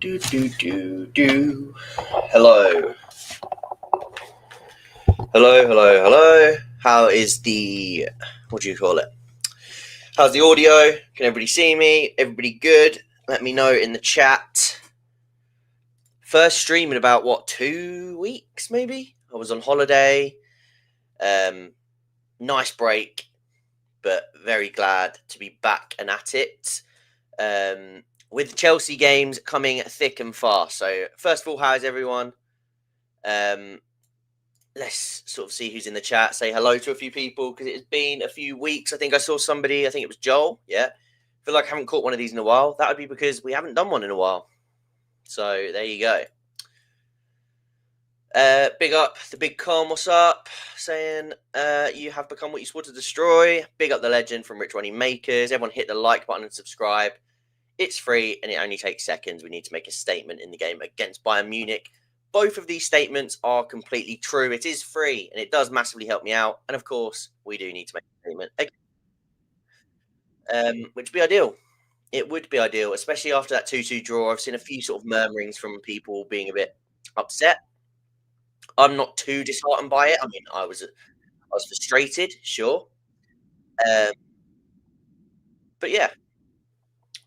Do, do, do, do. Hello. Hello, hello, hello. How is the, what do you call it? How's the audio? Can everybody see me? Everybody good? Let me know in the chat. First stream in about, 2 weeks maybe? I was on holiday. Nice break, but very glad to be back and at it. With the Chelsea games coming thick and fast. So, first of all, how's everyone? Let's sort of see who's in the chat. Say hello to a few people because it's been a few weeks. I think I saw somebody. I think it was Joel. Yeah. I feel like I haven't caught one of these in a while. That would be because we haven't done one in a while. So there you go. Big up the big con. What's up? Saying you have become what you swore to destroy. Big up the legend from Rich Running Makers. Everyone hit the like button and subscribe. It's free and it only takes seconds. We need to make a statement in the game against Bayern Munich. Both of these statements are completely true. It is free and it does massively help me out. And of course, we do need to make a statement, which would be ideal. It would be ideal, especially after that 2-2 draw. I've seen a few sort of murmurings from people being a bit upset. I'm not too disheartened by it. I mean, I was frustrated, sure. But yeah,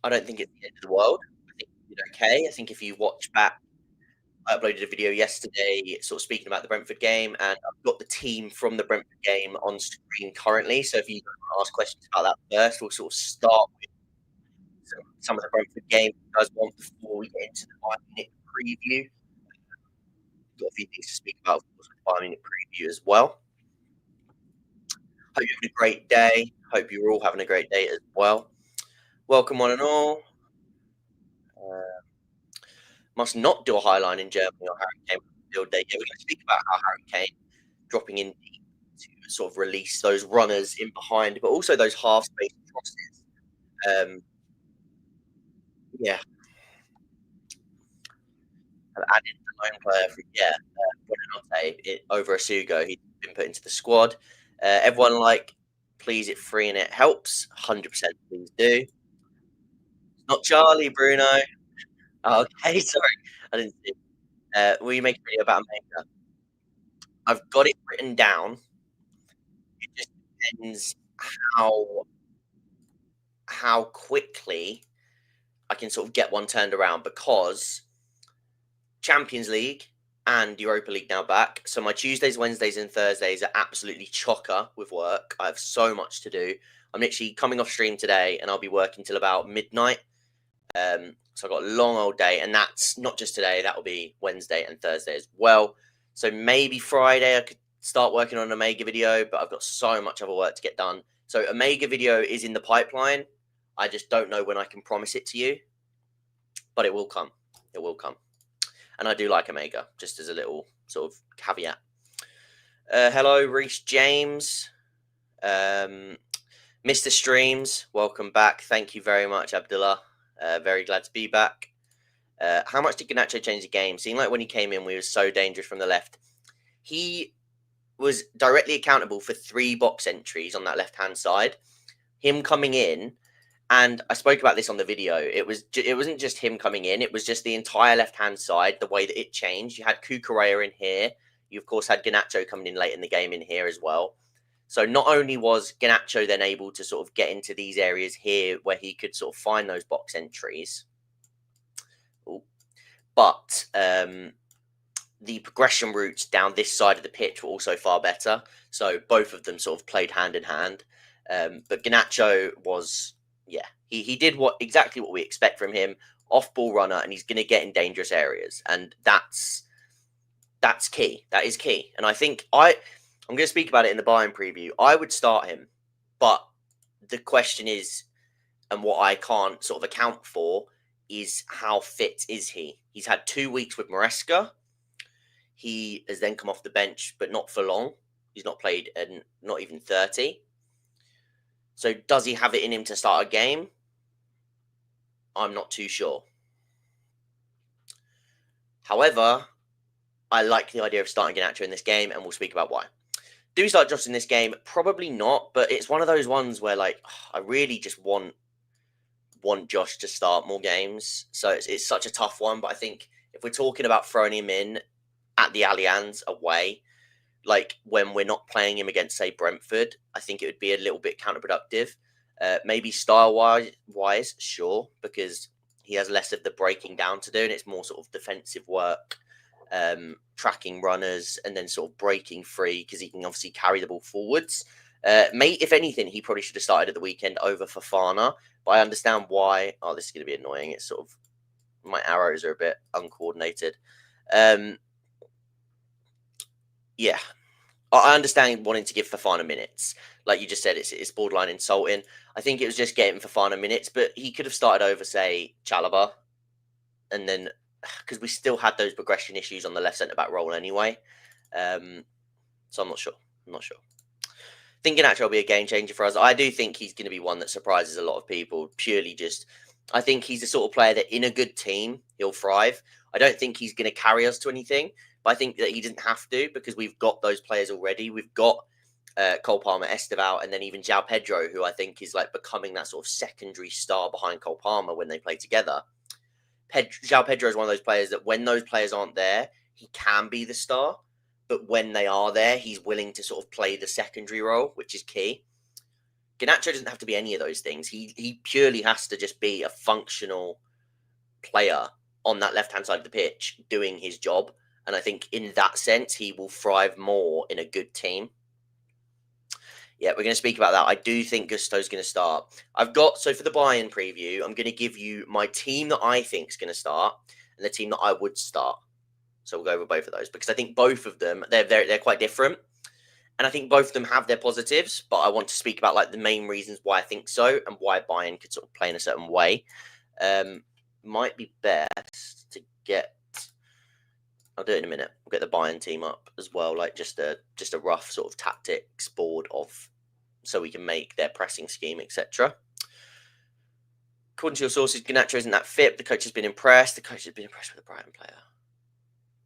I don't think it's the end of the world. I think we did okay. I think if you watch back, I uploaded a video yesterday sort of speaking about the Brentford game, and I've got the team from the Brentford game on screen currently. So if you want to ask questions about that first, we'll sort of start with some of the Brentford game you guys want before we get into the 5-minute preview. We've got a few things to speak about, of course, with the 5-minute preview as well. Hope you're having a great day. Hope you're all having a great day as well. Welcome, one and all. Must not do a high line in Germany or Harry Kane field day. Yeah, we're going to speak about how Harry Kane dropping in deep to sort of release those runners in behind, but also those half space crosses. Yeah, I've added the lone player from Buonanotte over Asugo. He's been put into the squad. Everyone please, it free and it helps. 100% please do. Not Charlie, Bruno. Oh, okay, sorry. I didn't see. Will you make a video about Omega? I've got it written down. It just depends how quickly I can sort of get one turned around, because Champions League and Europa League now back. So my Tuesdays, Wednesdays, and Thursdays are absolutely chocker with work. I have so much to do. I'm literally coming off stream today, and I'll be working till about midnight. So I've got a long old day, and that's not just today. That will be Wednesday and Thursday as well. So maybe Friday I could start working on an Omega video, but I've got so much other work to get done. So Omega video is in the pipeline. I just don't know when I can promise it to you, but it will come. It will come. And I do like Omega, just as a little sort of caveat. Hello, Reese James. Mr. Streams, welcome back. Thank you very much, Abdullah. Very glad to be back. How much did Garnacho change the game? Seemed like when he came in, we were so dangerous from the left. He was directly accountable for 3 box entries on that left-hand side. Him coming in, and I spoke about this on the video. It wasn't just him coming in. It was just the entire left-hand side, the way that it changed. You had Cucurella in here. You, of course, had Garnacho coming in late in the game in here as well. So not only was Garnacho then able to sort of get into these areas here where he could sort of find those box entries, but the progression routes down this side of the pitch were also far better. So both of them sort of played hand in hand. But Garnacho was, he did exactly what we expect from him. Off-ball runner, and he's going to get in dangerous areas. And that's key. That is key. And I think I'm going to speak about it in the Bayern preview. I would start him, but the question is, and what I can't sort of account for, is how fit is he? He's had 2 weeks with Maresca. He has then come off the bench, but not for long. He's not played, not even 30. So does he have it in him to start a game? I'm not too sure. However, I like the idea of starting Garnacho in this game, and we'll speak about why. Do we start Josh in this game? Probably not, but it's one of those ones where I really just want want Josh to start more games. So it's such a tough one. But I think if we're talking about throwing him in at the Allianz away, like when we're not playing him against, say, Brentford, I think it would be a little bit counterproductive. Maybe style-wise, sure, because he has less of the breaking down to do, and it's more sort of defensive work, tracking runners, and then sort of breaking free because he can obviously carry the ball forwards. If anything, he probably should have started at the weekend over Fofana, but I understand why. Oh, this is going to be annoying. It's sort of, my arrows are a bit uncoordinated. Yeah, I understand wanting to give Fofana minutes. Like you just said, it's borderline insulting. I think it was just getting Fofana minutes, but he could have started over, say, Chalobah, and then because we still had those progression issues on the left centre back role anyway. So I'm not sure. I think Garnacho will be a game changer for us. I do think he's going to be one that surprises a lot of people. Purely just, I think he's the sort of player that in a good team he'll thrive. I don't think he's going to carry us to anything, but I think that he doesn't have to because we've got those players already. We've got Cole Palmer, Esteval, and then even João Pedro, who I think is like becoming that sort of secondary star behind Cole Palmer when they play together. João Pedro is one of those players that when those players aren't there, he can be the star. But when they are there, he's willing to sort of play the secondary role, which is key. Garnacho doesn't have to be any of those things. He purely has to just be a functional player on that left-hand side of the pitch doing his job. And I think in that sense, he will thrive more in a good team. Yeah, we're going to speak about that. I do think Gusto's going to start. So for the Bayern preview, I'm going to give you my team that I think is going to start and the team that I would start. So we'll go over both of those because I think both of them, they're quite different. And I think both of them have their positives, but I want to speak about like the main reasons why I think so and why Bayern could sort of play in a certain way. Might be best to get, I'll do it in a minute. We'll get the Bayern team up as well, like just a rough sort of tactics board of, so we can make their pressing scheme, etc. According to your sources, Garnacho isn't that fit. The coach has been impressed. The coach has been impressed with the Brighton player.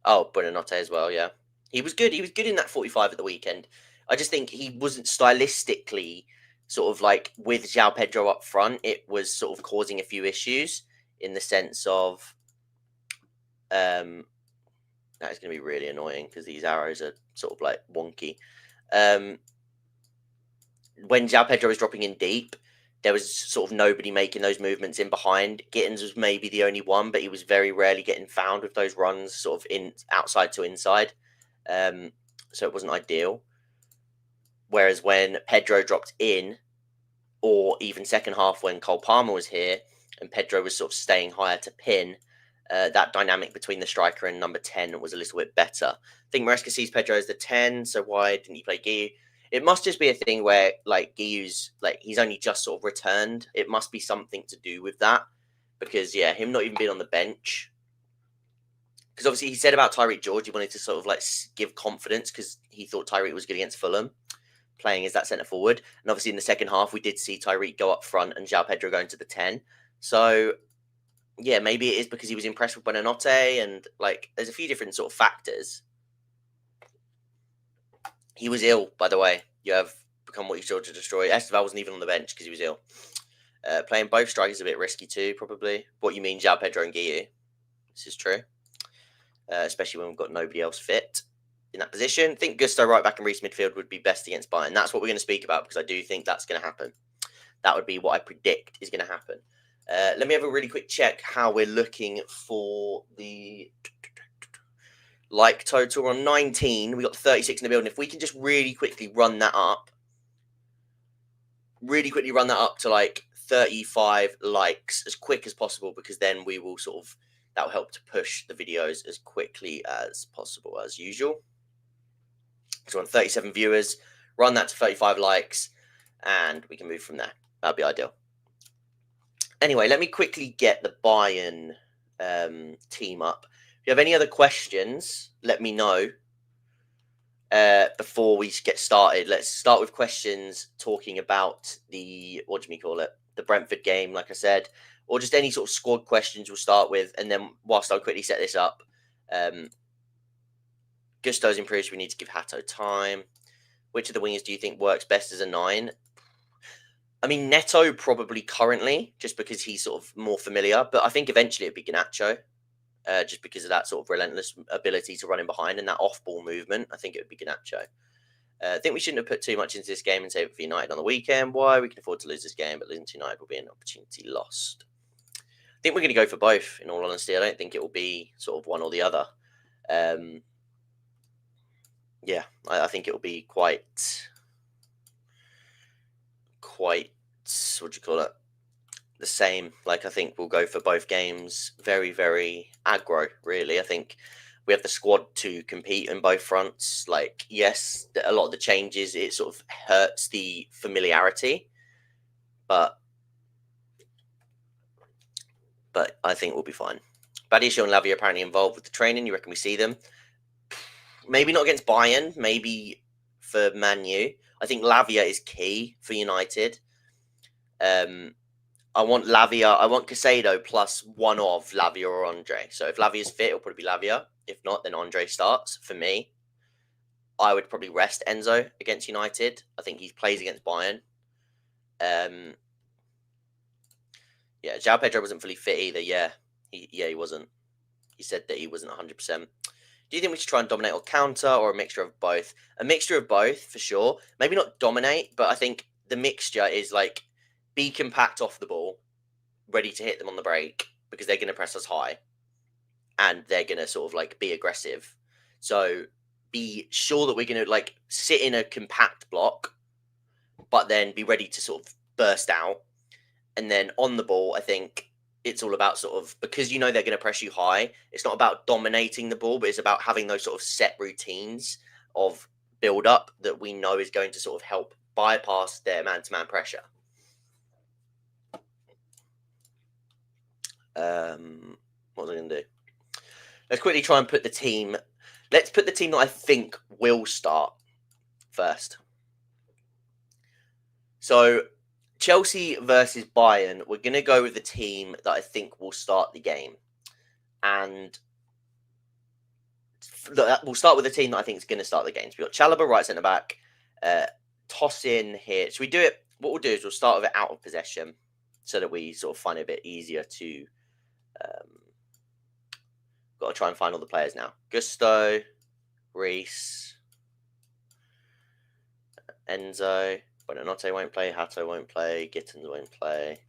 Oh, Buonanotte as well, yeah. He was good. He was good in that 45 at the weekend. I just think he wasn't stylistically sort of like with João Pedro up front. It was sort of causing a few issues in the sense of that is going to be really annoying because these arrows are sort of like wonky. When João Pedro was dropping in deep, there was sort of nobody making those movements in behind. Gittins was maybe the only one, but he was very rarely getting found with those runs sort of in outside to inside. So it wasn't ideal. Whereas when Pedro dropped in, or even second half when Cole Palmer was here and Pedro was sort of staying higher to pin, that dynamic between the striker and number 10 was a little bit better. I think Maresca sees Pedro as the 10, so why didn't he play Guiu? It must just be a thing where, like, Guiu's, like, he's only just sort of returned. It must be something to do with that. Because, yeah, him not even being on the bench. Because, obviously, he said about Tyreek George, he wanted to sort of, like, give confidence because he thought Tyreek was good against Fulham, playing as that centre forward. And, obviously, in the second half, we did see Tyreek go up front and João Pedro going to the 10. So, yeah, maybe it is because he was impressed with Buonanotte and, like, there's a few different sort of factors. He was ill, by the way. You have become what you sought to destroy. Esteval wasn't even on the bench because he was ill. Playing both strikers is a bit risky too, probably. What you mean, João Pedro and Guiu. This is true. Especially when we've got nobody else fit in that position. I think Gusto right back and Reece midfield would be best against Bayern. That's what we're going to speak about because I do think that's going to happen. That would be what I predict is going to happen. Let me have a really quick check how we're looking for the like total. We're on 19. We got 36 in the building. If we can just really quickly run that up to like 35 likes as quick as possible, because then we will sort of, that will help to push the videos as quickly as possible as usual. So on 37 viewers, run that to 35 likes and we can move from there. That'd be ideal. Anyway, let me quickly get the Bayern team up. If you have any other questions, let me know before we get started. Let's start with questions talking about the, the Brentford game, like I said, or just any sort of squad questions we'll start with. And then whilst I'll quickly set this up, Gusto's improved, we need to give Hato time. Which of the wingers do you think works best as a 9? I mean, Neto probably currently, just because he's sort of more familiar. But I think eventually it'd be Garnacho, just because of that sort of relentless ability to run in behind and that off-ball movement. I think it would be Garnacho. I think we shouldn't have put too much into this game and save it for United on the weekend. Why? We can afford to lose this game, but losing to United will be an opportunity lost. I think we're going to go for both, in all honesty. I don't think it will be sort of one or the other. Yeah, I think it will be quite, what do you call it? The same. Like, I think we'll go for both games very, very aggro, really. I think we have the squad to compete in both fronts. Like, yes, a lot of the changes, it sort of hurts the familiarity, but I think we'll be fine. Badiashile and Lavia apparently involved with the training. You reckon we see them? Maybe not against Bayern, maybe for Man U. I think Lavia is key for United. I want Lavia. I want Casado plus one of Lavia or Andre. So if Lavia's fit, it'll probably be Lavia. If not, then Andre starts. For me, I would probably rest Enzo against United. I think he plays against Bayern. Yeah, João Pedro wasn't fully fit either. Yeah, he wasn't. He said that he wasn't 100%. Do you think we should try and dominate or counter, or a mixture of both? A mixture of both, for sure. Maybe not dominate, but I think the mixture is like be compact off the ball, ready to hit them on the break, because they're going to press us high, and they're going to sort of like be aggressive. So be sure that we're going to like sit in a compact block, but then be ready to sort of burst out. And then on the ball, I think it's all about sort of, because you know they're going to press you high, it's not about dominating the ball, but it's about having those sort of set routines of build up that we know is going to sort of help bypass their man-to-man pressure. What was I going to do? Let's quickly try and put the team. Let's put the team that I think will start first. So Chelsea versus Bayern, we're going to go with the team that I think will start the game. And we'll start with the team that I think is going to start the game. So we've got Chalobah, right centre back. Toss in here. Should we do it? What we'll do is we'll start with it out of possession so that we sort of find it a bit easier to. Got to try and find all the players now. Gusto, Reece, Enzo. Buonanotte won't play. Hato won't play. Gittins won't play.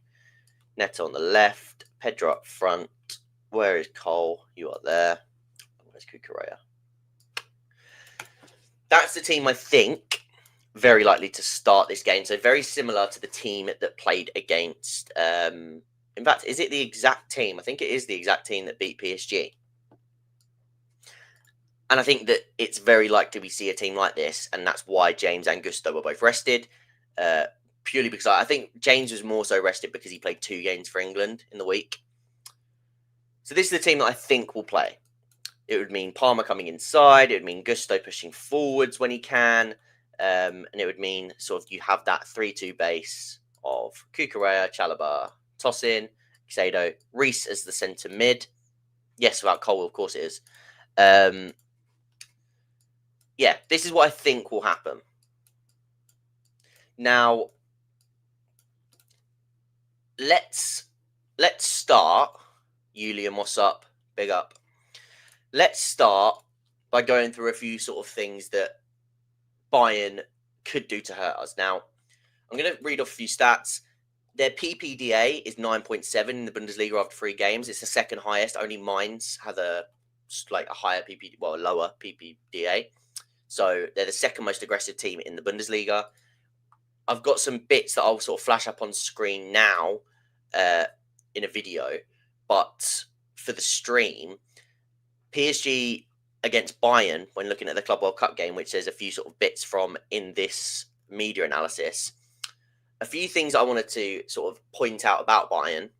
Neto on the left. Pedro up front. Where is Cole? You are there. Where's Cucurella? That's the team I think very likely to start this game. So very similar to the team that played against. In fact, is it the exact team? I think it is the exact team that beat PSG. And I think that it's very likely we see a team like this, and that's why James and Gusto were both rested. Purely because I think James was more so rested because he played 2 games for England in the week. So this is the team that I think will play. It would mean Palmer coming inside. It would mean Gusto pushing forwards when he can. And it would mean sort of you have that 3-2 base of Cucurella, Chalobah, Tosin, Casado, Reece as the centre mid. Yes, without Cole, of course it is. Yeah, this is what I think will happen. Now, let's start. Julian, what's up? Big up. Let's start by going through a few sort of things that Bayern could do to hurt us. Now, I'm going to read off a few stats. Their PPDA is 9.7 in the Bundesliga after 3 games. It's the second highest. Only Mainz have a higher lower PPDA. So they're the second most aggressive team in the Bundesliga. I've got some bits that I'll sort of flash up on screen now in a video. But for the stream, PSG against Bayern, when looking at the Club World Cup game, which there's a few sort of bits from in this media analysis, a few things I wanted to sort of point out about Bayern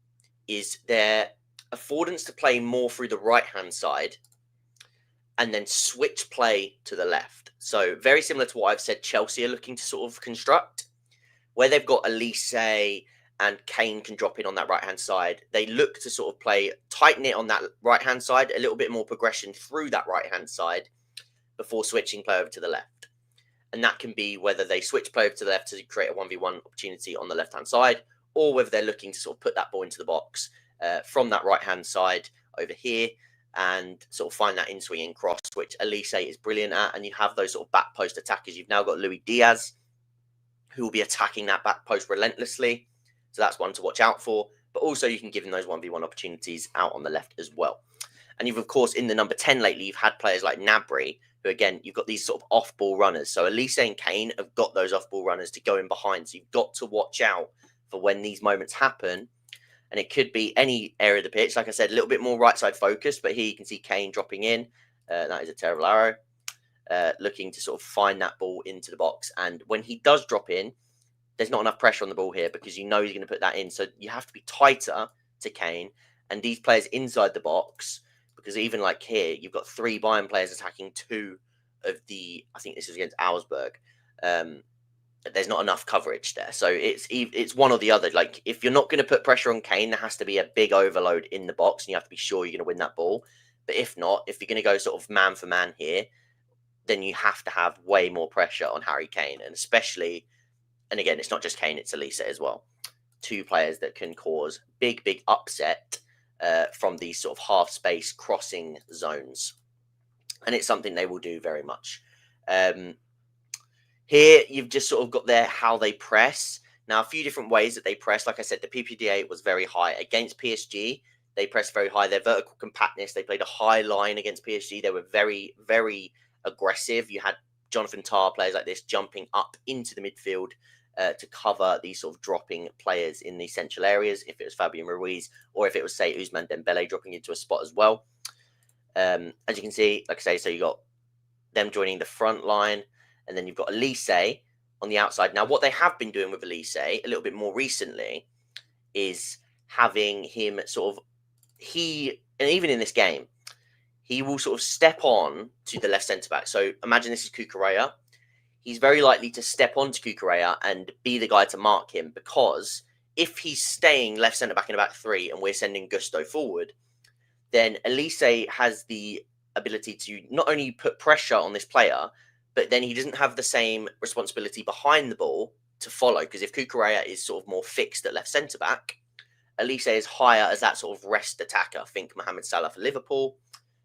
is their affordance to play more through the right-hand side and then switch play to the left. So very similar to what I've said Chelsea are looking to sort of construct, where they've got Elise and Kane can drop in on that right-hand side. They look to sort of play tight-knit on that right-hand side, a little bit more progression through that right-hand side before switching play over to the left. And that can be whether they switch play over to the left to create a 1v1 opportunity on the left-hand side, or whether they're looking to sort of put that ball into the box from that right-hand side over here and sort of find that in-swinging cross, which Elise is brilliant at. And you have those sort of back post attackers. You've now got Luis Diaz, who will be attacking that back post relentlessly. So that's one to watch out for. But also you can give him those 1v1 opportunities out on the left as well. And you've, of course, in the number 10 lately, you've had players like Gnabry, who, again, you've got these sort of off-ball runners. So Elise and Kane have got those off-ball runners to go in behind. So you've got to watch out for when these moments happen. And it could be any area of the pitch. Like I said, a little bit more right-side focused. But here you can see Kane dropping in. That is a terrible arrow. Looking to sort of find that ball into the box. And when he does drop in, there's not enough pressure on the ball here because you know he's going to put that in. So you have to be tighter to Kane. And these players inside the box, because even like here, you've got 3 Bayern players attacking 2 of the, I think this is against Augsburg. There's not enough coverage there. So it's one or the other. Like, if you're not going to put pressure on Kane, there has to be a big overload in the box and you have to be sure you're going to win that ball. But if not, if you're going to go sort of man for man here, then you have to have way more pressure on Harry Kane. And especially, and again, it's not just Kane, it's Elise as well. 2 players that can cause big upset from these sort of half space crossing zones. And it's something they will do very much. Here, you've just sort of got there how they press. Now, a few different ways that they press. Like I said, the PPDA was very high. Against PSG, they pressed very high. Their vertical compactness, they played a high line against PSG. They were very, very aggressive. You had Jonathan Tah, players like this, jumping up into the midfield to cover these sort of dropping players in the central areas, if it was Fabian Ruiz, or if it was, say, Ousmane Dembele dropping into a spot as well. As you can see, like I say, so you got them joining the front line, and then you've got Elise on the outside. Now, what they have been doing with Elise a little bit more recently is having him sort of, and even in this game, he will sort of step on to the left centre-back. So imagine this is Cucurella. He's very likely to step onto Cucurella and be the guy to mark him, because if he's staying left centre-back in a back 3 and we're sending Gusto forward, then Elise has the ability to not only put pressure on this player, but then he doesn't have the same responsibility behind the ball to follow. Because if Cucurella is sort of more fixed at left centre-back, Elise is higher as that sort of rest attacker. Think Mohamed Salah for Liverpool.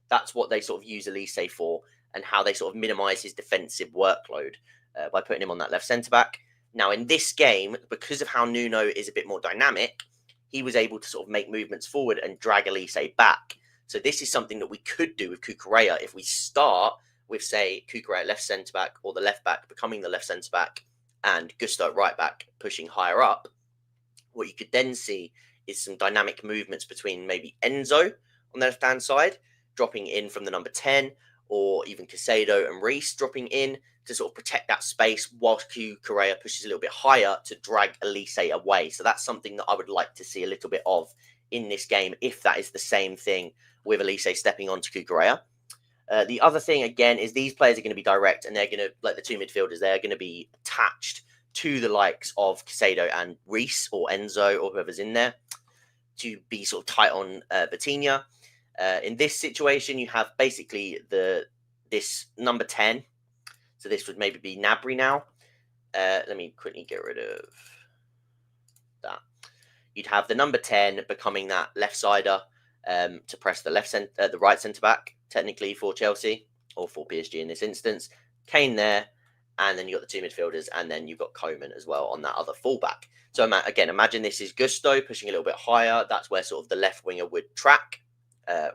That's what they sort of use Elise for, and how they sort of minimise his defensive workload by putting him on that left centre-back. Now, in this game, because of how Nuno is a bit more dynamic, he was able to sort of make movements forward and drag Elise back. So this is something that we could do with Cucurella if we start with, say, Cucurella left centre-back, or the left-back becoming the left centre-back, and Gusto right-back pushing higher up. What you could then see is some dynamic movements between maybe Enzo on the left-hand side, dropping in from the number 10, or even Caicedo and Reece dropping in to sort of protect that space, whilst Cucurella pushes a little bit higher to drag Elise away. So that's something that I would like to see a little bit of in this game, if that is the same thing with Elise stepping onto Cucurella. The other thing, again, is these players are going to be direct, and they're going to, like the 2 midfielders, they're going to be attached to the likes of Caicedo and Reece, or Enzo, or whoever's in there, to be sort of tight on Vitinha. In this situation, you have basically this number 10. So this would maybe be Gnabry now. Let me quickly get rid of that. You'd have the number 10 becoming that left-sider to press the right centre-back, technically, for Chelsea, or for PSG in this instance. Kane there, and then you've got the 2 midfielders, and then you've got Coman as well on that other fullback. So again, imagine this is Gusto pushing a little bit higher. That's where sort of the left winger would track,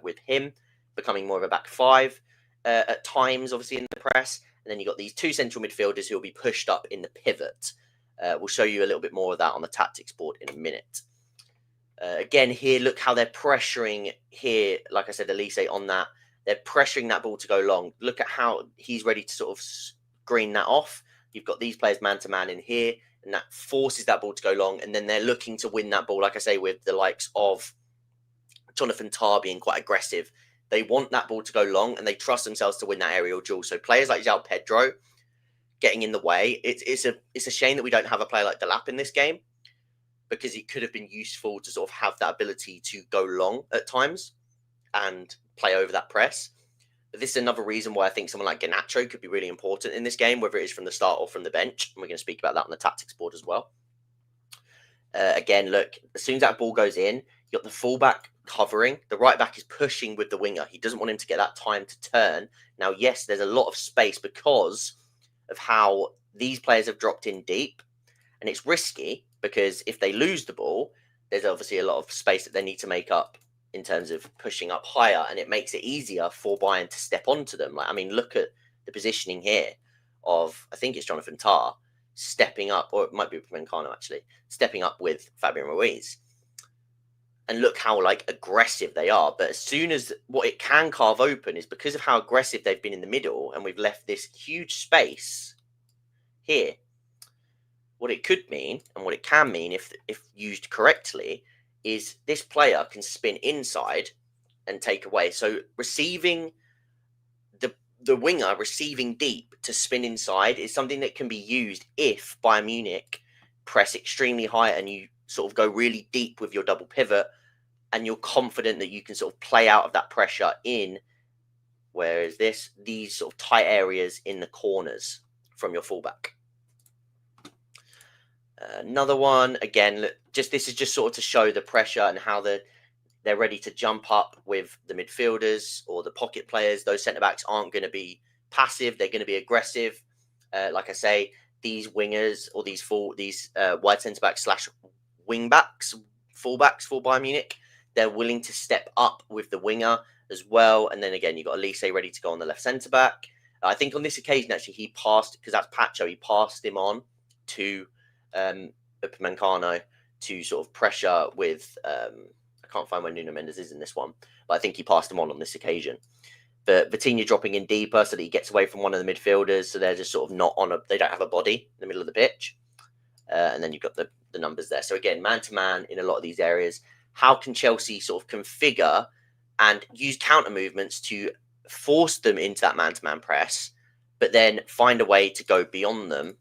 with him becoming more of a back 5 at times, obviously, in the press. And then you've got these 2 central midfielders who will be pushed up in the pivot. We'll show you a little bit more of that on the tactics board in a minute. Again, here, look how they're pressuring here. Like I said, Elise on that. They're pressuring that ball to go long. Look at how he's ready to sort of screen that off. You've got these players man-to-man in here, and that forces that ball to go long. And then they're looking to win that ball, like I say, with the likes of Jonathan Tah being quite aggressive. They want that ball to go long, and they trust themselves to win that aerial duel. So players like João Pedro getting in the way. It's a shame that we don't have a player like Delap in this game, because it could have been useful to sort of have that ability to go long at times and play over that press. this is another reason why I think someone like Garnacho could be really important in this game, whether it is from the start or from the bench. And we're going to speak about that on the tactics board as well. Again, look, as soon as that ball goes in, you got the fullback covering. The right back is pushing with the winger. He doesn't want him to get that time to turn. Now, yes, there's a lot of space because of how these players have dropped in deep. And it's risky because if they lose the ball, there's obviously a lot of space that they need to make up in terms of pushing up higher. And it makes it easier for Bayern to step onto them. Like, I mean, look at the positioning here of, I think it's Jonathan Tah, stepping up, or it might be Mencano actually, stepping up with Fabian Ruiz. And look how like aggressive they are. But as soon as what it can carve open is because of how aggressive they've been in the middle, and we've left this huge space here. What it could mean, and what it can mean if used correctly, is this player can spin inside and take away. So receiving the winger receiving deep to spin inside is something that can be used if Bayern Munich press extremely high and you sort of go really deep with your double pivot, and you're confident that you can sort of play out of that pressure in, where is this? These sort of tight areas in the corners from your fullback. Another one, again, just this is just sort of to show the pressure and how they're ready to jump up with the midfielders or the pocket players. Those centre-backs aren't going to be passive. They're going to be aggressive. Like I say, these wingers or these wide centre-backs / wing-backs, full-backs for Bayern Munich, they're willing to step up with the winger as well. And then again, you've got Elise ready to go on the left centre-back. I think on this occasion, actually, he passed, because that's Pacho, he passed him on to Mencano to sort of pressure with... I can't find where Nuno Mendes is in this one, but I think he passed him on this occasion. But Vitinha dropping in deeper so that he gets away from one of the midfielders, so they're just sort of not they don't have a body in the middle of the pitch. And then you've got the numbers there. So again, man-to-man in a lot of these areas. How can Chelsea sort of configure and use counter movements to force them into that man-to-man press, but then find a way to go beyond them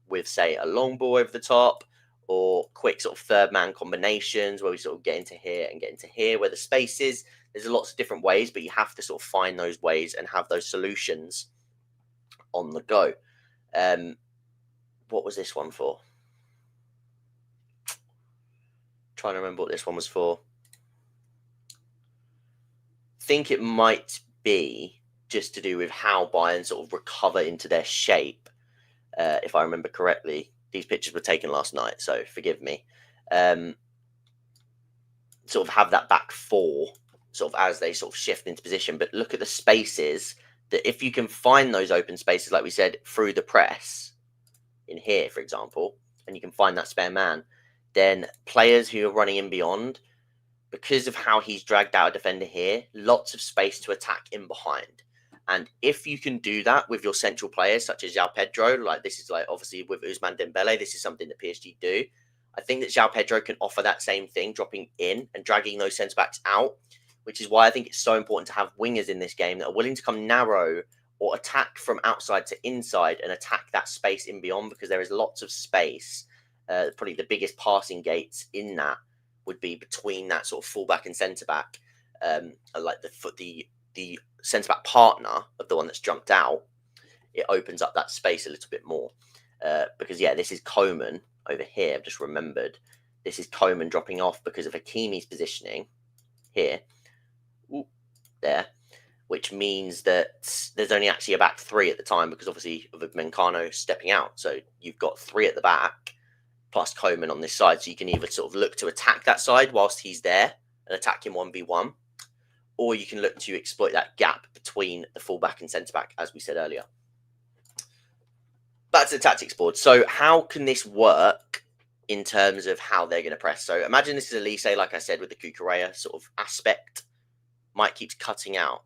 with, say, a long ball over the top, or quick sort of third man combinations where we sort of get into here and get into here where the space is. There's lots of different ways, but you have to sort of find those ways and have those solutions on the go. What was this one for? Trying to remember what this one was for. I think it might be just to do with how Bayern sort of recover into their shape, if I remember correctly. These pictures were taken last night, so forgive me. Sort of have that back four, sort of as they sort of shift into position. But look at the spaces that if you can find those open spaces, like we said, through the press, in here, for example, and you can find that spare man, then players who are running in beyond, because of how he's dragged out a defender here, lots of space to attack in behind. And if you can do that with your central players, such as João Pedro, like this is like obviously with Ousmane Dembele, this is something that PSG do. I think that João Pedro can offer that same thing, dropping in and dragging those centre-backs out, which is why I think it's so important to have wingers in this game that are willing to come narrow or attack from outside to inside and attack that space in beyond, because there is lots of space. Probably the biggest passing gates in that would be between that sort of fullback and centre-back, like the centre-back partner of the one that's jumped out. It opens up that space a little bit more. Because, yeah, this is Coman over here. I've just remembered. This is Coman dropping off because of Hakimi's positioning here. Ooh, there. Which means that there's only actually a back three at the time, because obviously of Mencano stepping out. So you've got three at the back plus Coman on this side. So you can either sort of look to attack that side whilst he's there and attack him 1v1. Or you can look to exploit that gap between the fullback and centre-back, as we said earlier. Back to the tactics board. So how can this work in terms of how they're going to press? So imagine this is Elise, like I said, with the Cucurella sort of aspect. Mike keeps cutting out.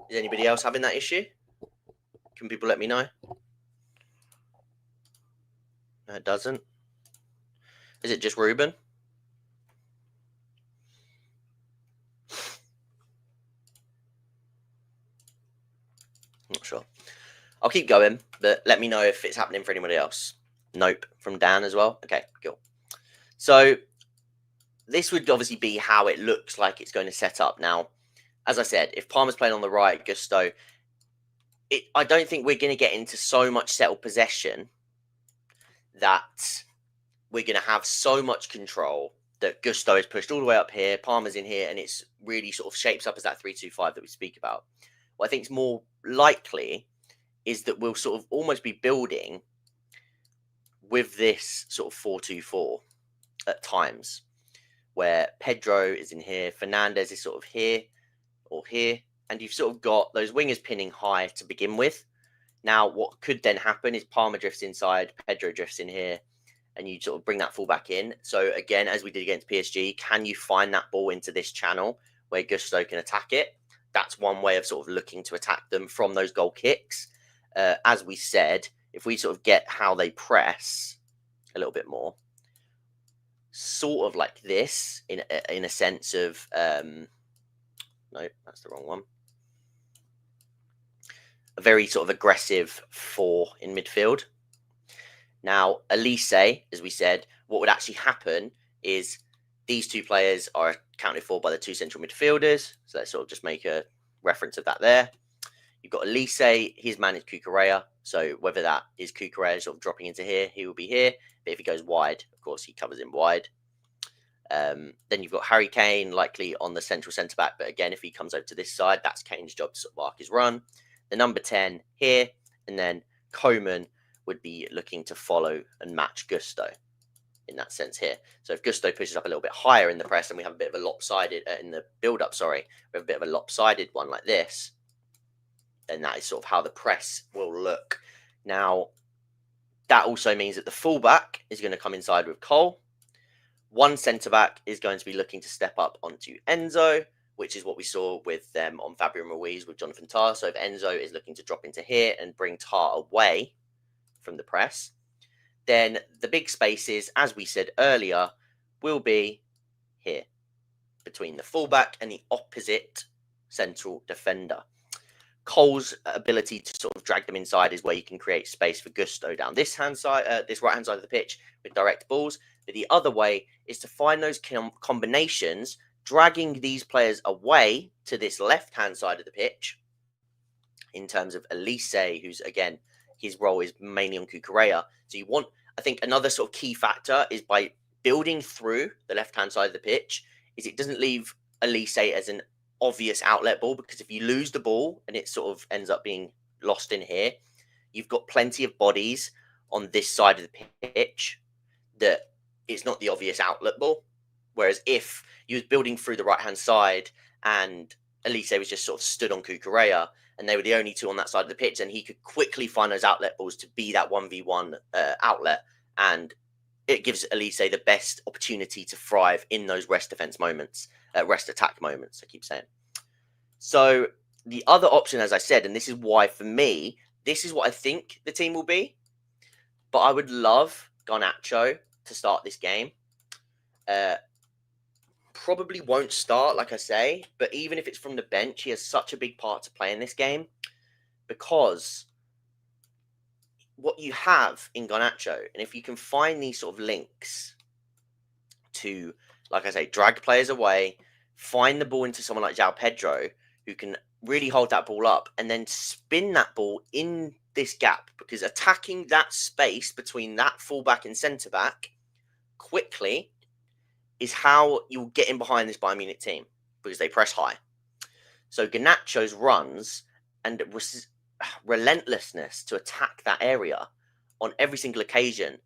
Is anybody else having that issue? Can people let me know? No, it doesn't. Is it just Ruben? Not sure. I'll keep going, but let me know if it's happening for anybody else. Nope. From Dan as well. Okay, cool. So this would obviously be how it looks like it's going to set up. Now, as I said, if Palmer's playing on the right, Gusto, I don't think we're going to get into so much settled possession that we're going to have so much control that Gusto is pushed all the way up here, Palmer's in here, and it's really sort of shapes up as that 3-2-5 that we speak about. What I think is more likely is that we'll sort of almost be building with this sort of 4-2-4 at times, where Pedro is in here, Fernandez is sort of here or here, and you've sort of got those wingers pinning high to begin with. Now, what could then happen is Palmer drifts inside, Pedro drifts in here, and you sort of bring that fullback in. So again, as we did against PSG, can you find that ball into this channel where Gusto can attack it? That's one way of sort of looking to attack them from those goal kicks. As we said, if we sort of get how they press a little bit more, sort of like this, in a sense of, no, that's the wrong one. A very sort of aggressive 4 in midfield. Now, Elise, as we said, what would actually happen is these two players are accounted for by the 2 central midfielders. So let's sort of just make a reference of that there. You've got Elise, his man is Cucurella. So whether that is Cucurella sort of dropping into here, he will be here. But if he goes wide, of course, he covers him wide. Then you've got Harry Kane, likely on the central centre-back. But again, if he comes over to this side, that's Kane's job to sort of mark his run. The number 10 here. And then Coman would be looking to follow and match Gusto in that sense here. So if Gusto pushes up a little bit higher in the press and we have a bit of a lopsided, in the build-up, we have a bit of a lopsided one like this, then that is sort of how the press will look. Now, that also means that the fullback is going to come inside with Cole. One centre-back is going to be looking to step up onto Enzo, which is what we saw with them on Fabian Ruiz with Jonathan Tah. So if Enzo is looking to drop into here and bring Tah away from the press, then the big spaces, as we said earlier, will be here between the fullback and the opposite central defender. Cole's ability to sort of drag them inside is where you can create space for Gusto down this hand side, this right hand side of the pitch with direct balls. But the other way is to find those combinations, dragging these players away to this left hand side of the pitch. In terms of Elise, who's again, his role is mainly on Cucurella. So you want, I think, another sort of key factor is by building through the left hand side of the pitch, is it doesn't leave Elise as an obvious outlet ball, because if you lose the ball and it sort of ends up being lost in here, you've got plenty of bodies on this side of the pitch that it's not the obvious outlet ball. Whereas if you was building through the right hand side and Elise was just sort of stood on Cucurella and they were the only two on that side of the pitch, and he could quickly find those outlet balls to be that 1v1 outlet, and it gives Elise the best opportunity to thrive in those rest defense moments, rest attack moments, I keep saying. So the other option, as I said, and this is why for me, this is what I think the team will be, but I would love Garnacho to start this game. Probably won't start, like I say, but even if it's from the bench, he has such a big part to play in this game, because what you have in Garnacho, and if you can find these sort of links to, like I say, drag players away, find the ball into someone like João Pedro, who can really hold that ball up and then spin that ball in this gap, because attacking that space between that fullback and centre-back quickly is how you'll get in behind this Bayern Munich team, because they press high. So Garnacho's runs and relentlessness to attack that area on every single occasion,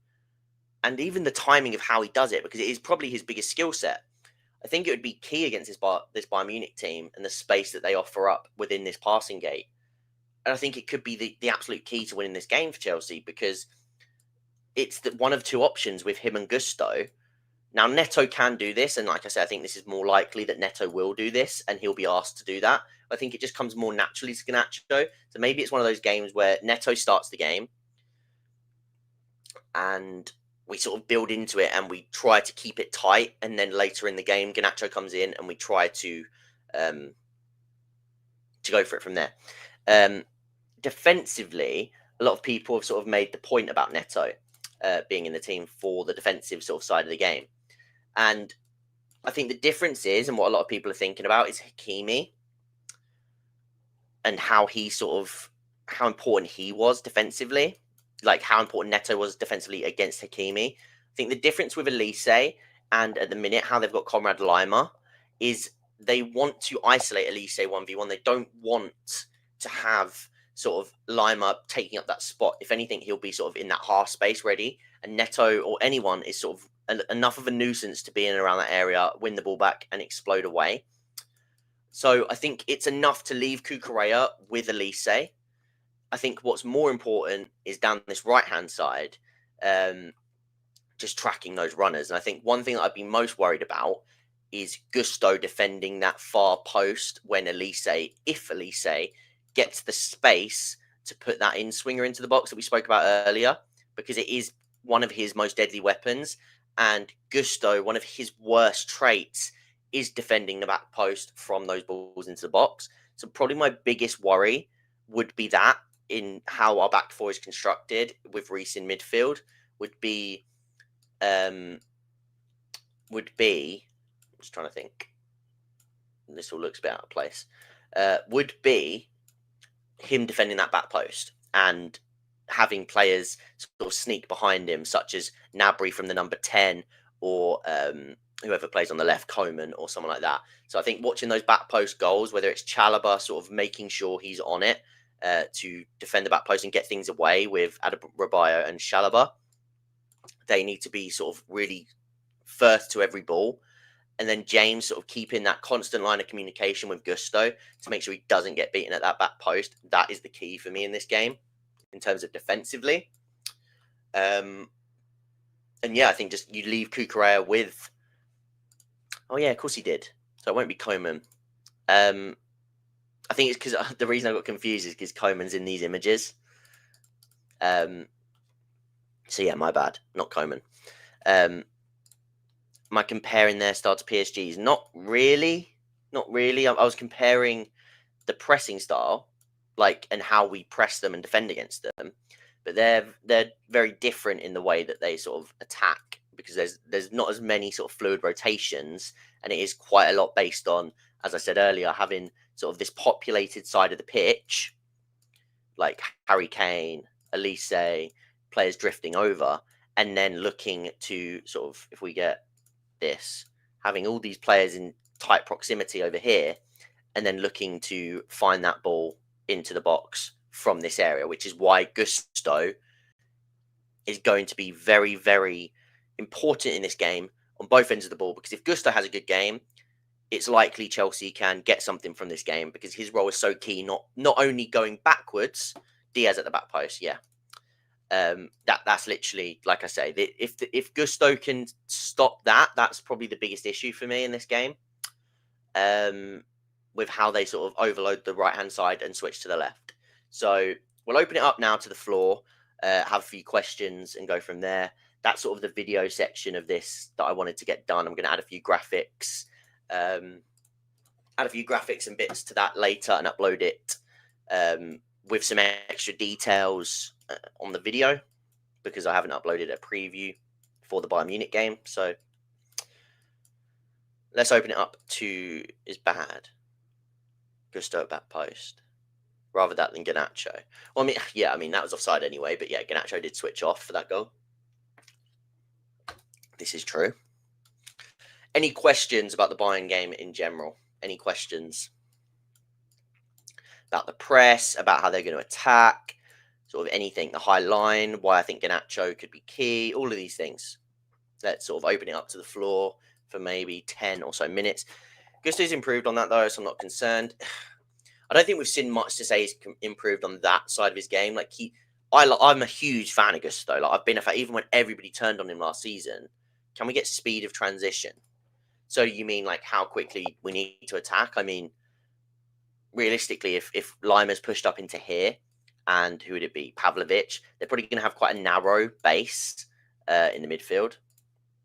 and even the timing of how he does it, because it is probably his biggest skill set. I think it would be key against this Bayern Munich team and the space that they offer up within this passing gate. And I think it could be the absolute key to winning this game for Chelsea, because it's one of two options with him and Gusto. Now, Neto can do this, and like I said, I think this is more likely that Neto will do this, and he'll be asked to do that. I think it just comes more naturally to Garnacho. So maybe it's one of those games where Neto starts the game, and we sort of build into it, and we try to keep it tight, and then later in the game, Garnacho comes in, and we try to go for it from there. Defensively, a lot of people have sort of made the point about Neto being in the team for the defensive sort of side of the game. And I think the difference is, and what a lot of people are thinking about, is Hakimi and how important he was defensively, like how important Neto was defensively against Hakimi. I think the difference with Elise and at the minute how they've got Conrad Lima is they want to isolate Elise 1v1. They don't want to have sort of Lima taking up that spot. If anything, he'll be sort of in that half space ready, and Neto or anyone is sort of enough of a nuisance to be in and around that area, win the ball back and explode away. So I think it's enough to leave Cucurella with Elise. I think what's more important is down this right-hand side, just tracking those runners. And I think one thing that I'd be most worried about is Gusto defending that far post when if Elise gets the space to put that in-swinger into the box that we spoke about earlier, because it is one of his most deadly weapons. And Gusto, one of his worst traits is defending the back post from those balls into the box. So probably my biggest worry would be that in how our back four is constructed with Reece in midfield would be I'm just trying to think. This all looks a bit out of place. Would be him defending that back post and having players sort of sneak behind him, such as Gnabry from the number 10 or whoever plays on the left, Coman or someone like that. So I think watching those back post goals, whether it's Chalobah sort of making sure he's on it to defend the back post and get things away with Adebayo and Chalobah, they need to be sort of really first to every ball. And then James sort of keeping that constant line of communication with Gusto to make sure he doesn't get beaten at that back post. That is the key for me in this game in terms of defensively. And yeah, I think just you leave Cucurella with... Oh yeah, of course he did. So it won't be Coman. I think it's because the reason I got confused is because Coman's in these images. So yeah, my bad. Not Coman. Am I comparing their style to PSG's? Not really. Not really. I was comparing the pressing style, and how we press them and defend against them. But they're very different in the way that they sort of attack, because there's not as many sort of fluid rotations, and it is quite a lot based on, as I said earlier, having sort of this populated side of the pitch, like Harry Kane, Elise, players drifting over, and then looking to sort of, if we get this, having all these players in tight proximity over here, and then looking to find that ball into the box from this area, which is why Gusto is going to be very, very important in this game on both ends of the ball, because if Gusto has a good game, it's likely Chelsea can get something from this game, because his role is so key, not only going backwards, Diaz at the back post, yeah. That's literally, like I say, if Gusto can stop that, that's probably the biggest issue for me in this game. With how they sort of overload the right-hand side and switch to the left. So we'll open it up now to the floor, have a few questions and go from there. That's sort of the video section of this that I wanted to get done. I'm going to add a few graphics, and bits to that later and upload it with some extra details on the video, because I haven't uploaded a preview for the Bayern Munich game. So let's open it up to is bad. Gusto at back post. Rather that than Garnacho. Well, I mean, that was offside anyway, but yeah, Garnacho did switch off for that goal. This is true. Any questions about the Bayern game in general? Any questions about the press, about how they're going to attack, sort of anything, the high line, why I think Garnacho could be key, all of these things. Let's sort of open it up to the floor for maybe 10 or so minutes. Gusto's improved on that, though, so I'm not concerned. I don't think we've seen much to say he's improved on that side of his game. I'm a huge fan of Gusto. I've been a fan, even when everybody turned on him last season. Can we get speed of transition? So you mean how quickly we need to attack? I mean, realistically, if Lima's pushed up into here, and who would it be? Pavlovic, they're probably going to have quite a narrow base in the midfield,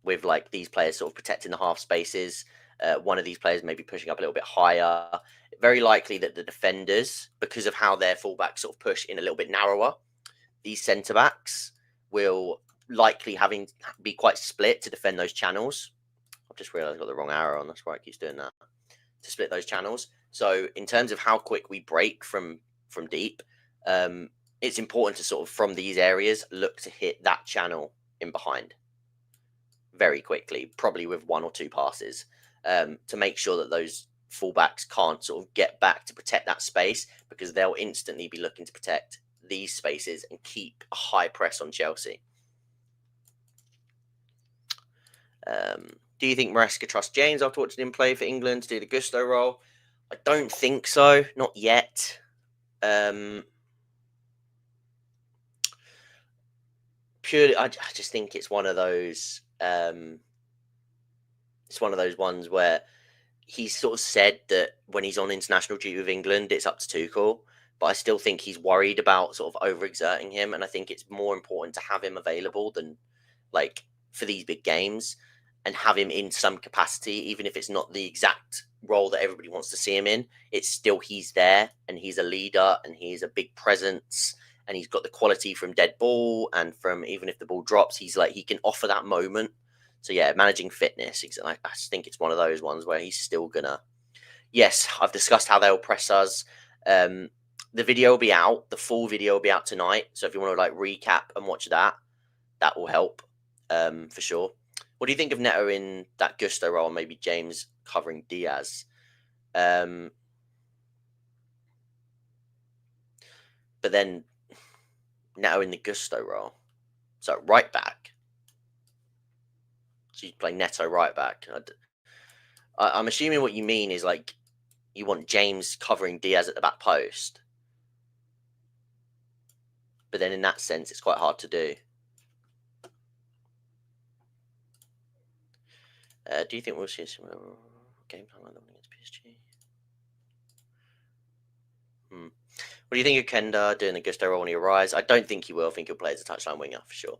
with these players sort of protecting the half spaces. One of these players maybe pushing up a little bit higher. Very likely that the defenders, because of how their fullbacks sort of push in a little bit narrower, these centre backs will likely be quite split to defend those channels. I've just realised I've got the wrong arrow on. That's why it keeps doing that. To split those channels. So in terms of how quick we break from deep, it's important to sort of from these areas look to hit that channel in behind very quickly, probably with 1 or 2 passes, to make sure that those fullbacks can't sort of get back to protect that space, because they'll instantly be looking to protect these spaces and keep a high press on Chelsea. Do you think Maresca trusts James after watching him play for England to do the Gusto role? I don't think so, not yet. Purely, I just think it's one of those. It's one of those ones where he's sort of said that when he's on international duty with England, it's up to Tuchel. But I still think he's worried about sort of overexerting him, and I think it's more important to have him available than like for these big games, and have him in some capacity, even if it's not the exact role that everybody wants to see him in. It's still he's there, and he's a leader, and he's a big presence, and he's got the quality from dead ball, and from even if the ball drops, he's like he can offer that moment. So yeah, managing fitness, I just think it's one of those ones where he's still gonna. Yes, I've discussed how they'll press us. The video will be out. The full video will be out tonight. So if you want to like recap and watch that, that will help for sure. What do you think of Neto in that Gusto role? Maybe James covering Diaz. But then Neto in the Gusto role. So right back. So you play Neto right back. I'm assuming what you mean is like you want James covering Diaz at the back post. But then in that sense, it's quite hard to do. Do you think we'll see a similar game plan like that against PSG? What do you think of Kenda doing the Gusto role when he arrives? I don't think he will. I think he'll play as a touchline winger for sure.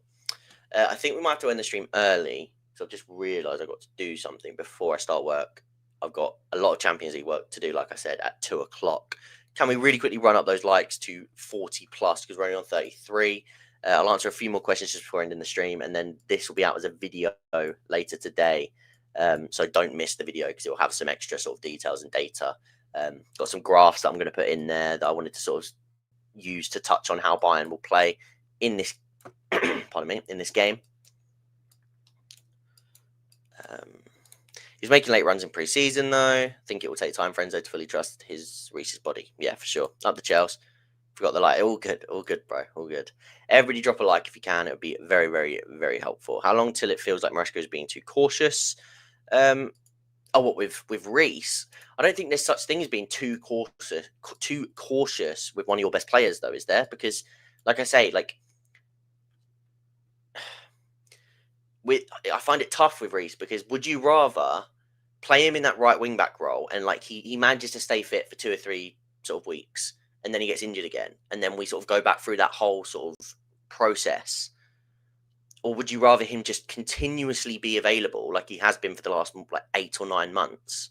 I think we might have to end the stream early, because I've just realised I've got to do something before I start work. I've got a lot of Champions League work to do, like I said, at 2 o'clock. Can we really quickly run up those likes to 40 plus, because we're only on 33? I'll answer a few more questions just before ending the stream, and then this will be out as a video later today. So don't miss the video, because it will have some extra sort of details and data. Got some graphs that I'm going to put in there that I wanted to sort of use to touch on how Bayern will play in this pardon me, in this game. He's making late runs in pre-season, though. I think it will take time for Enzo to fully trust Reece's body. Yeah, for sure. Up the Chelsea. Forgot the like. All good, bro. All good. Everybody drop a like if you can. It would be very, very, very helpful. How long till it feels like Maresca is being too cautious? What with Reece? I don't think there's such thing as being too cautious with one of your best players, though, is there? Because, like I say, like I find it tough with Reece, because would you rather play him in that right wing back role and like he manages to stay fit for 2 or 3 sort of weeks, and then he gets injured again, and then we sort of go back through that whole sort of process? Or would you rather him just continuously be available like he has been for the last like 8 or 9 months?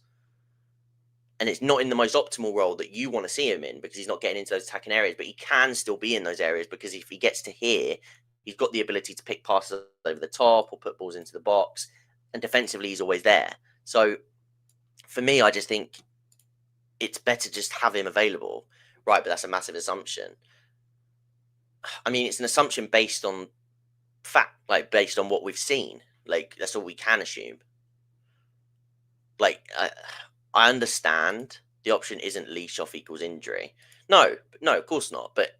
And it's not in the most optimal role that you want to see him in, because he's not getting into those attacking areas, but he can still be in those areas, because if he gets to here, he's got the ability to pick passes over the top or put balls into the box, and defensively he's always there. So for me, I just think it's better just have him available. Right, but that's a massive assumption. I mean, it's an assumption based on fact, like based on what we've seen. Like, that's all we can assume. Like, I understand the option isn't leash off equals injury. No, of course not. But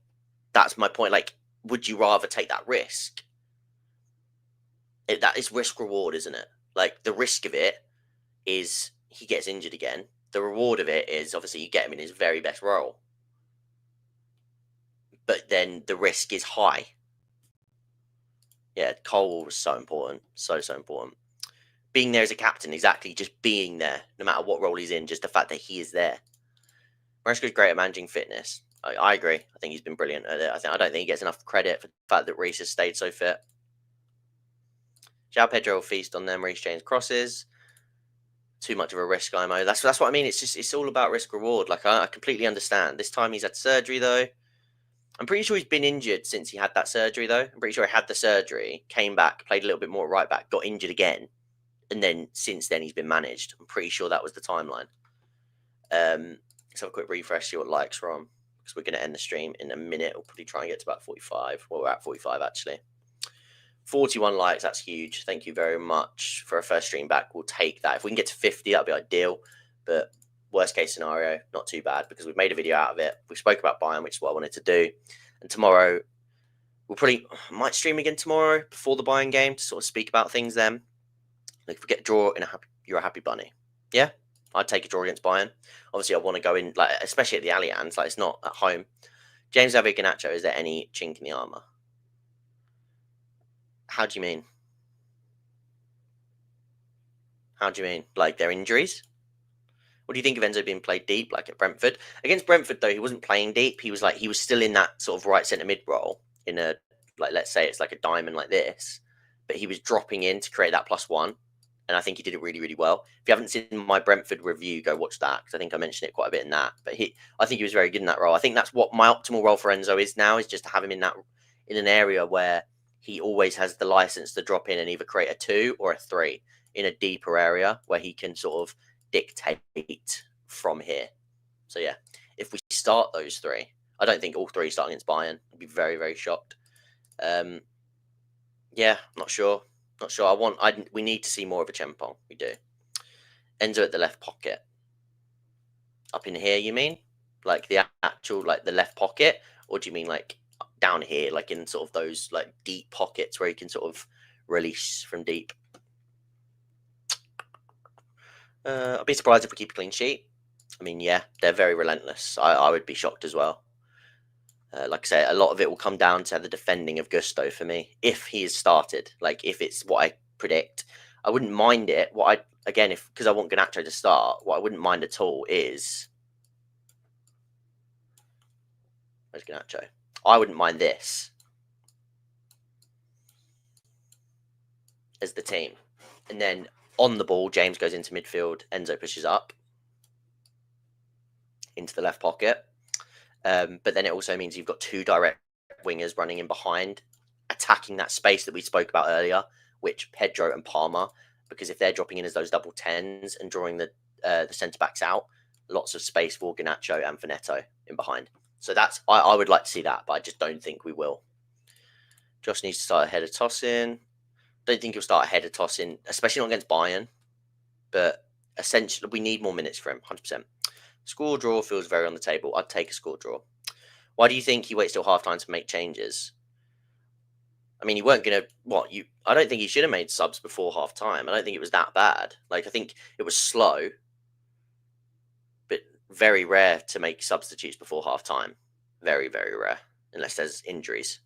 that's my point. Like, would you rather take that risk? That is risk reward, isn't it? Like, the risk of it is he gets injured again. The reward of it is obviously you get him in his very best role. But then the risk is high. Yeah, Cole was so important. So important. Being there as a captain, exactly. Just being there, no matter what role he's in, just the fact that he is there. Maresca's great at managing fitness. I agree. I think he's been brilliant at it. I don't think he gets enough credit for the fact that Reece has stayed so fit. João Pedro will feast on them. Reece James crosses. Too much of a risk, IMO. That's what I mean. It's all about risk reward. Like, I completely understand. This time he's had surgery, though. I'm pretty sure he's been injured since he had that surgery, though. I'm pretty sure he had the surgery, came back, played a little bit more right back, got injured again, and then since then he's been managed. I'm pretty sure that was the timeline. Let's have a quick refresh, see what likes we're on, because we're going to end the stream in a minute. We'll probably try and get to about 45. Well, we're at 45 actually. 41 likes, that's huge. Thank you very much for a first stream back. We'll take that. If we can get to 50, that'd be ideal. But worst case scenario, not too bad, because we've made a video out of it. We spoke about Bayern, which is what I wanted to do. And tomorrow, we'll probably might stream again tomorrow before the Bayern game to sort of speak about things then. Like if we get a draw in you're a happy bunny. Yeah, I'd take a draw against Bayern. Obviously, I want to go in, like, especially at the Allianz, like it's not at home. James Garnacho, is there any chink in the armour? How do you mean? How do you mean? Like their injuries? What do you think of Enzo being played deep, like at Brentford? Against Brentford, though, he wasn't playing deep. He was still in that sort of right centre mid role in a, like, let's say it's like a diamond like this, but he was dropping in to create that +1. And I think he did it really, really well. If you haven't seen my Brentford review, go watch that, because I think I mentioned it quite a bit in that. But I think he was very good in that role. I think that's what my optimal role for Enzo is now, is just to have him in an area where he always has the license to drop in and either create a 2 or a 3 in a deeper area where he can sort of dictate from here. So yeah, if we start those 3, I don't think all 3 start against Bayern. I'd be very, very shocked. Yeah, not sure. Not sure. We need to see more of a Chempong. We do. Enzo at the left pocket. Up in here, you mean? Like the actual, like the left pocket? Or do you mean like down here, like in sort of those like deep pockets where you can sort of release from deep? I'd be surprised if we keep a clean sheet. I mean, yeah, they're very relentless. I would be shocked as well. Like I say, a lot of it will come down to the defending of Gusto for me. If he is started, like if it's what I predict, I wouldn't mind it. Because I want Garnacho to start, what I wouldn't mind at all is, where's Garnacho? I wouldn't mind this as the team. And then on the ball, James goes into midfield, Enzo pushes up into the left pocket. But then it also means you've got 2 direct wingers running in behind, attacking that space that we spoke about earlier, which Pedro and Palmer, because if they're dropping in as those double 10s and drawing the centre-backs out, lots of space for Garnacho and for Neto in behind. So I would like to see that, but I just don't think we will. Josh needs to start ahead of tossing. Don't think he'll start ahead of tossing, especially not against Bayern. But essentially, we need more minutes for him, 100%. Score draw feels very on the table. I'd take a score draw. Why do you think he waits till halftime to make changes? I mean, you weren't going to... I don't think he should have made subs before halftime. I don't think it was that bad. Like, I think it was slow, but very rare to make substitutes before halftime. Very, very rare, unless there's injuries.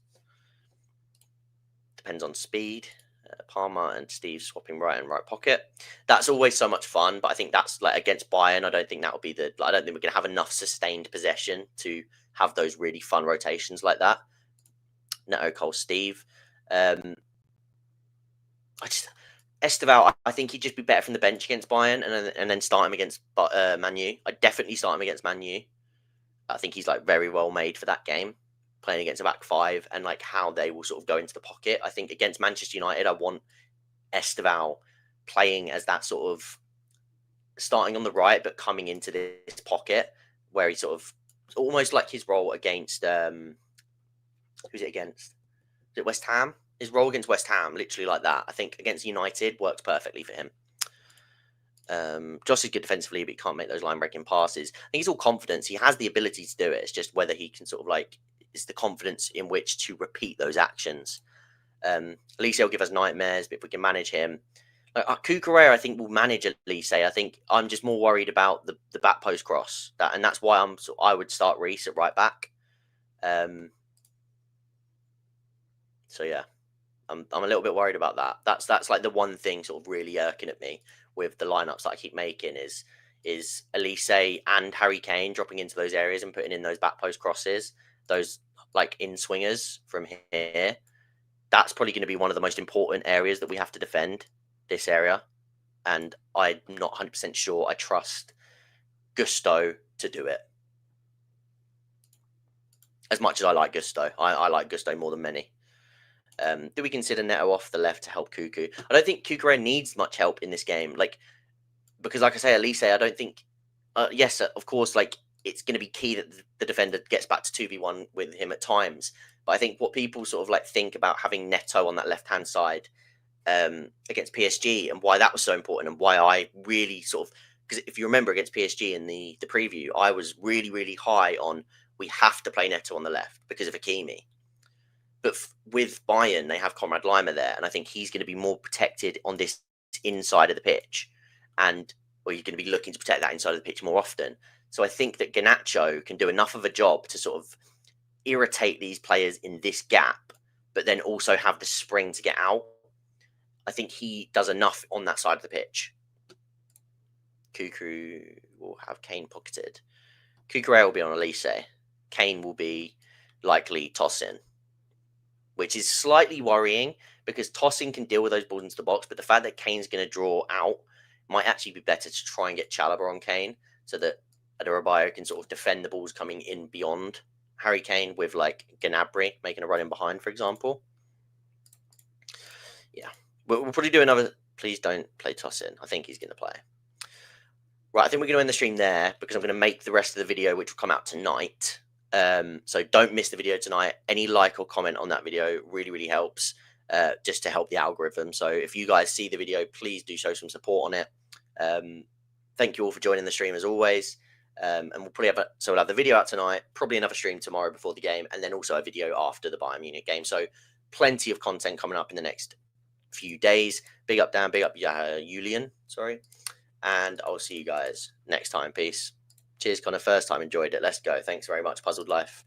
Depends on speed. Palmer and Steve swapping right and right pocket. That's always so much fun, but I think that's like against Bayern. I don't think that would be I don't think we're going to have enough sustained possession to have those really fun rotations like that. Neto, Cole, Steve. Esteval, I think he'd just be better from the bench against Bayern and then start him against Man U. I'd definitely start him against Man U. I think he's like very well made for that game, playing against a back 5 and like how they will sort of go into the pocket. I think against Manchester United, I want Esteval playing as that sort of starting on the right, but coming into this pocket where he sort of almost like his role against, who's it against? Is it West Ham? His role against West Ham, literally like that. I think against United works perfectly for him. Josh is good defensively, but he can't make those line-breaking passes. I think he's all confidence. He has the ability to do it. It's just whether he can sort of like, it's the confidence in which to repeat those actions. Elise will give us nightmares, but if we can manage him. Like Cucurella, I think will manage Elise. I think I'm just more worried about the back post cross. And that's why I would start Reece at right back. So yeah. I'm a little bit worried about that. That's like the one thing sort of really irking at me with the lineups that I keep making is Elise and Harry Kane dropping into those areas and putting in those back post crosses, those like in swingers from here. That's probably going to be one of the most important areas that we have to defend, this area. And I'm not 100% sure I trust Gusto to do it. As much as I like Gusto, I like Gusto more than many. Do we consider Neto off the left to help Cuckoo? I don't think Cuckoo needs much help in this game. Because like I say, Elise, I don't think. Yes, of course, it's going to be key that the defender gets back to 2v1 with him at times. But I think what people sort of think about having Neto on that left hand side against PSG and why that was so important and why I really sort of, because if you remember against PSG in the preview, I was really, really high on we have to play Neto on the left because of Hakimi. But with Bayern, they have Conrad Lima there, and I think he's going to be more protected on this inside of the pitch, or you're going to be looking to protect that inside of the pitch more often. So I think that Garnacho can do enough of a job to sort of irritate these players in this gap, but then also have the spring to get out. I think he does enough on that side of the pitch. Cuckoo will have Kane pocketed. Cuckoo will be on Elise. Kane will be likely tossing, which is slightly worrying because tossing can deal with those balls into the box, but the fact that Kane's going to draw out might actually be better to try and get Chalobah on Kane so that Adebayo can sort of defend the balls coming in beyond Harry Kane with Gnabry making a run in behind, for example. Yeah, we'll probably do another. Please don't play tossing. I think he's going to play. Right, I think we're going to end the stream there because I'm going to make the rest of the video, which will come out tonight. So don't miss the video tonight. Any like or comment on that video really, really helps just to help the algorithm. So if you guys see the video, please do show some support on it. Thank you all for joining the stream as always. And we'll probably we'll have the video out tonight, probably another stream tomorrow before the game, and then also a video after the Bayern Munich game. So plenty of content coming up in the next few days. Big up Dan, big up Julian, sorry. And I'll see you guys next time. Peace. Cheers, Connor. First time enjoyed it. Let's go. Thanks very much, Puzzled Life,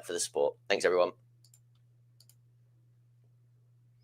for the support. Thanks, everyone.